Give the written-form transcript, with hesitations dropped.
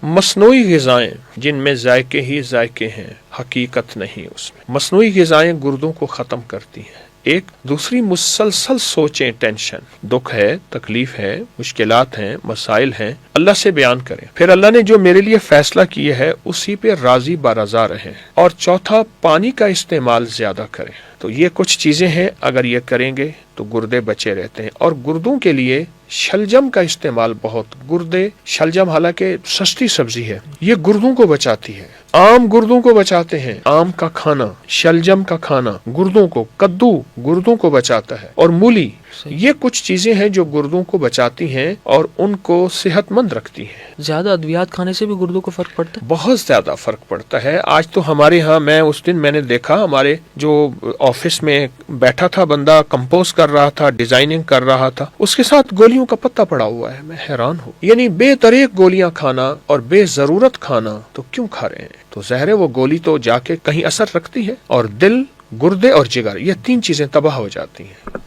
مصنوعی غذائیں جن میں ذائقے ہی ذائقے ہیں، حقیقت نہیں اس میں۔ مصنوعی غذائیں گردوں کو ختم کرتی ہیں۔ ایک دوسری مسلسل سوچیں، ٹینشن، دکھ ہے، تکلیف ہے، مشکلات ہیں، مسائل ہیں، اللہ سے بیان کریں۔ پھر اللہ نے جو میرے لیے فیصلہ کیا ہے اسی پہ راضی برضا رہیں۔ اور چوتھا، پانی کا استعمال زیادہ کریں۔ تو یہ کچھ چیزیں ہیں، اگر یہ کریں گے تو گردے بچے رہتے ہیں۔ اور گردوں کے لیے شلجم کا استعمال بہت، گردے شلجم حالانکہ سستی سبزی ہے، یہ گردوں کو بچاتی ہے۔ آم گردوں کو بچاتے ہیں، آم کا کھانا، شلجم کا کھانا گردوں کو، کدو گردوں کو بچاتا ہے، اور مولی، یہ کچھ چیزیں ہیں جو گردوں کو بچاتی ہیں اور ان کو صحت مند رکھتی ہیں۔ زیادہ ادویات کھانے سے بھی گردوں کو فرق پڑتا ہے؟ بہت زیادہ فرق پڑتا ہے۔ آج تو ہمارے ہاں، میں اس دن میں نے دیکھا، ہمارے جو آفس میں بیٹھا تھا بندہ، کمپوز کر رہا تھا، ڈیزائننگ کر رہا تھا، اس کے ساتھ گولیوں کا پتہ پڑا ہوا ہے۔ میں حیران ہوں، یعنی بے طریق گولیاں کھانا اور بے ضرورت کھانا تو کیوں کھا رہے ہیں؟ تو ظاہر ہے وہ گولی تو جا کے کہیں اثر رکھتی ہے، اور دل، گردے اور جگر، یہ تین چیزیں تباہ ہو جاتی ہیں۔